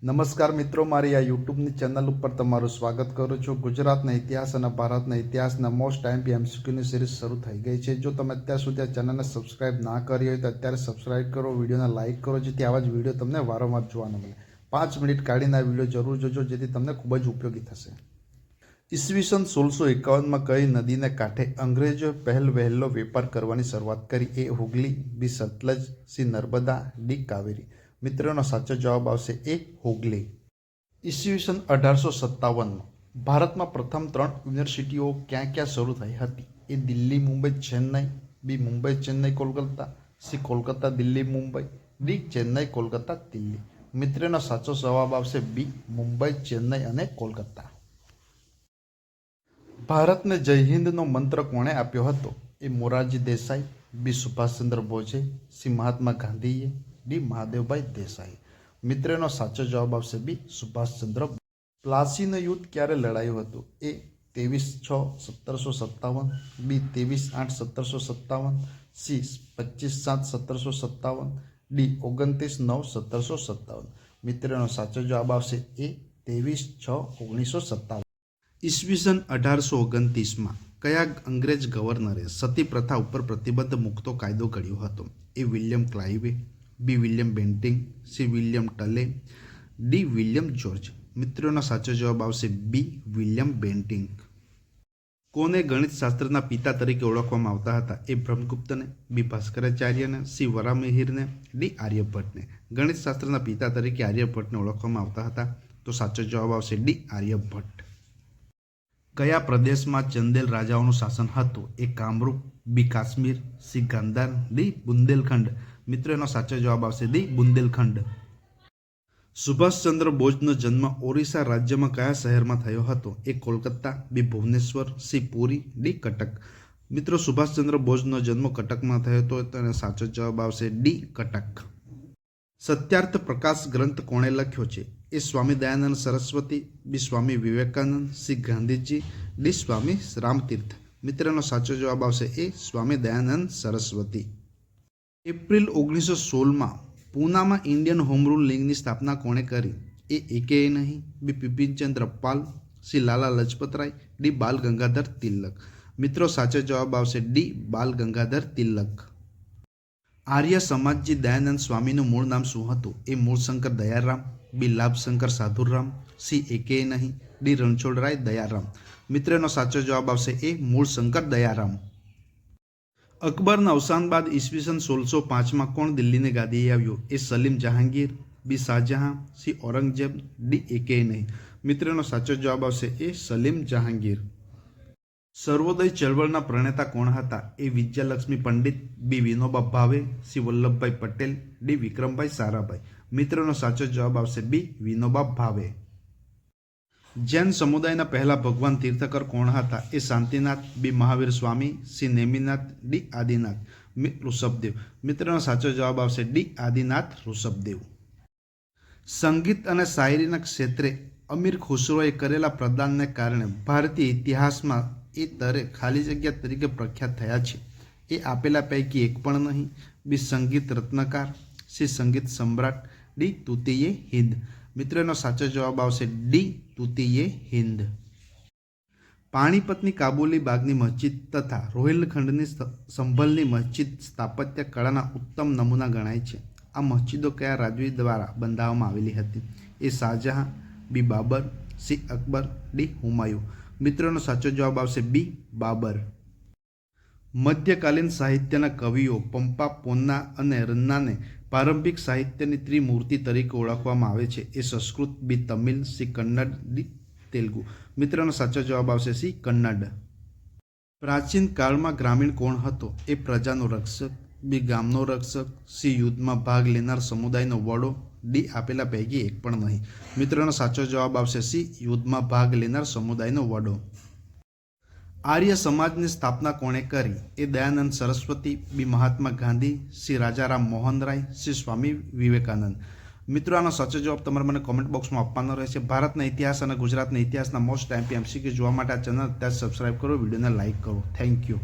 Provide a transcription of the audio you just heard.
નમસ્કાર મિત્રો, મારી આ યુટ્યુબની ચેનલ ઉપર તમારું સ્વાગત કરું છું। ગુજરાતના ઇતિહાસ અને ભારતના ઇતિહાસના મોસ્ટ આઈએમપી એમસીક્યુની સિરીઝ શરૂ થઈ ગઈ છે। જો તમે અત્યાર સુધી આ ચેનલને સબસ્ક્રાઇબ ના કરી હોય તો અત્યારે સબસ્ક્રાઇબ કરો, વિડીયોને લાઇક કરો, જેથી આવા જ વિડીયો તમને વારંવાર જોવા મળે। 5 મિનિટ કાઢીને આ વિડીયો જરૂર જોજો, જેથી તમને ખૂબ જ ઉપયોગી થશે। ઈસવીસન 1651માં કઈ નદીને કાંઠે અંગ્રેજોએ વહેલો વેપાર કરવાની શરૂઆત કરી? એ હુગલી, બી સતલજ, સી નર્મદા, ડી કાવેરી। મિત્રોનો સાચો જવાબ આવશે એ હુગલી। ઈસવીસન 1857માં ભારતમાં પ્રથમ 3 યુનિવર્સિટીઓ ક્યાં શરૂ થઈ હતી? એ દિલ્હી, મુંબઈ, ચેન્નઈ, બી મુંબઈ, ચેન્નઈ, કોલકાતા, સી કોલકાતા, દિલ્હી, મુંબઈ, ડી ચેન્નઈ, કોલકાતા, દિલ્હી। મિત્રોનો સાચો જવાબ આવશે બી મુંબઈ, ચેન્નઈ અને કોલકાતા। ભારતને જય હિન્દનો મંત્ર કોણે આપ્યો હતો? એ મોરારજી દેસાઈ, બી સુભાષચંદ્ર બોઝે, સી મહાત્મા ગાંધીએ, ડી મહાદેવભાઈ દેસાઈ। મિત્રોનો સાચો જવાબ આવશે બી સુભાષચંદ્ર। પ્લાસીનું યુદ્ધ ક્યારે લડાયું હતું? એ 23/6/1757, બી 23/8/1757, સી 25/7/1757, ડી 29/9/1757। મિત્રોનો સાચો જવાબ આવશે એ 23/6/1957। ઈસવીસન 1829માં કયા અંગ્રેજ ગવર્નરે સતી પ્રથા ઉપર પ્રતિબંધ મૂકતો કાયદો ઘડ્યો હતો? એ વિલિયમ ક્લાઇવે, B William Bentinck, C William ટલે, ડી વિલિયમ જ્યોર્જ। મિત્રોનો સાચો જવાબ આવશે બી વિલિયમ બેન્ટિંગ। કોને ગણિત શાસ્ત્રના પિતા તરીકે ઓળખવામાં આવતા હતા? એ બ્રહ્મગુપ્તને, બી ભાસ્કરાચાર્યને, સી વરામિહિરને, ડી આર્યભટ્ટને। ગણિત શાસ્ત્રના પિતા તરીકે આર્યભટ્ટને ઓળખવામાં આવતા હતા, તો સાચો જવાબ આવશે ડી આર્યભટ્ટ। કયા પ્રદેશમાં ચંદેલ રાજાઓનું શાસન હતું? એ કામરૂપ, બી કાશ્મીર, સી ગાંધાર, ડી બુંદેલખંડ। મિત્રોનો સાચો જવાબ આવશે ડી બુંદેલખંડ। સુભાષચંદ્ર બોઝનો જન્મ ઓરિસ્સા રાજ્યમાં કયા શહેરમાં થયો હતો? એ કોલકાતા, બી ભુવનેશ્વર, સી પુરી, ડી કટક। મિત્રો, સુભાષચંદ્ર બોઝનો જન્મ કટકમાં થયો હતો, તો સાચો જવાબ આવશે ડી કટક। સત્યાર્થ પ્રકાશ ગ્રંથ કોણે લખ્યો છે? A Swami Dayanand Saraswati, B Swami Vivekananda, C Gandhiji, D Swami Ramtirth. મિત્રોનો સાચો જવાબ આવશે એ સ્વામી દયાનંદ સરસ્વતી। એપ્રિલ 1916માં પૂનામાં ઇન્ડિયન હોમ રૂલ લીગની સ્થાપના કોણે કરી? એ એકેય નહીં, B Bipinchandra Pal, C Lala Lajpatrai, D Bal Gangadhar તિલક। મિત્રો, સાચો જવાબ આવશે ડી બાલ ગંગાધર તિલક। આર્ય સમાજજી દયાનંદ સ્વામીનું મૂળ નામ શું હતું? એ મૂળશંકર દયારામ, બી લાભશંકર સાધુરામ, સી એકેય નહીં, ડી રણછોડરાય દયારામ। મિત્રોનો સાચો જવાબ આવશે એ મૂળશંકર દયારામ। અકબરના અવસાન બાદ ઈસવીસન 1605માં કોણ દિલ્હીને ગાદીએ આવ્યો? એ સલીમ જહાંગીર, બી શાહજહાં, સી ઔરંગઝેબ, ડી એકેય નહીં। મિત્રોનો સાચો જવાબ આવશે એ સલીમ જહાંગીર। સર્વોદય ચળવળના પ્રણેતા કોણ હતા? એ વિજયાલક્ષ્મી પંડિત, બી વિનોબા ભાવે, સી વલ્લભભાઈ પટેલ, ડી વિક્રમભાઈ સારાભાઈ। મિત્રોનો સાચો જવાબ આવશે બી વિનોબા ભાવે। જૈન સમુદાયના પહેલા ભગવાન તીર્થકર કોણ હતા? એ શાંતિનાથ, બી મહાવીર સ્વામી, સી નેમિનાથ, ડી આદિનાથ, ઋષભદેવ। મિત્રોનો સાચો જવાબ આવશે ડી આદિનાથ ઋષભદેવ। સંગીત અને શાયરીના ક્ષેત્રે અમીર ખુસરોએ કરેલા પ્રદાનને કારણે ભારતીય ઇતિહાસમાં એ તરે ખાલી જગ્યા તરીકે પ્રખ્યાત થયા છે? એ આપેલા પૈકી એક પણ નહીં, બી સંગીત રત્નકાર, સી સંગીત સમ્રાટ, ડી તૂતીય હિન્દ। મિત્રોનો સાચો જવાબ આવશે ડી તૂતીય હિન્દ। પાણીપતની કાબુલી બાગની મસ્જિદ તથા રોહિલખંડની સંભલની મસ્જિદ સ્થાપત્ય કળાના ઉત્તમ નમૂના ગણાય છે। આ મસ્જિદો કયા રાજવી દ્વારા બંધાવવામાં આવેલી હતી? એ શાહજહાં, બી બાબર, સી અકબર, ડી હુમાયુ। મિત્રોનો સાચો જવાબ આવશે બી બાબર। મધ્યકાલીન સાહિત્યના કવિઓ પંપા, પોન્ના અને રન્નાને પ્રારંભિક સાહિત્યની ત્રિમૂર્તિ તરીકે ઓળખવામાં આવે છે। એ સંસ્કૃત, બી તમિલ, સી કન્નડ, ડી તેલુગુ। મિત્રોનો સાચો જવાબ આવશે સી કન્નડ। પ્રાચીન કાળમાં ગ્રામીણ કોણ હતો? એ પ્રજાનો રક્ષક, બી ગામનો રક્ષક, સી યુદ્ધમાં ભાગ લેનાર સમુદાયનો વડો, ડી આપેલા પૈકી એક પણ નહીં। મિત્રોનો સાચો જવાબ આવશે સી યુદ્ધમાં ભાગ લેનાર સમુદાયનો વડો। આર્ય સમાજની સ્થાપના કોણે કરી? એ દયાનંદ સરસ્વતી, બી મહાત્મા ગાંધી, સી રાજારામ મોહન રાય, સી સ્વામી વિવેકાનંદ। મિત્રો, આનો સાચો જવાબ તમારે મને કોમેન્ટ બોક્સમાં આપવાનો રહેશે। ભારતના ઇતિહાસ અને ગુજરાતના ઇતિહાસના મોસ્ટ આઈએમપી એમસીક્યુ જોવા માટે આ ચેનલ અત્યારે સબસ્ક્રાઇબ કરો, વિડીયોને લાઇક કરો। Thank you.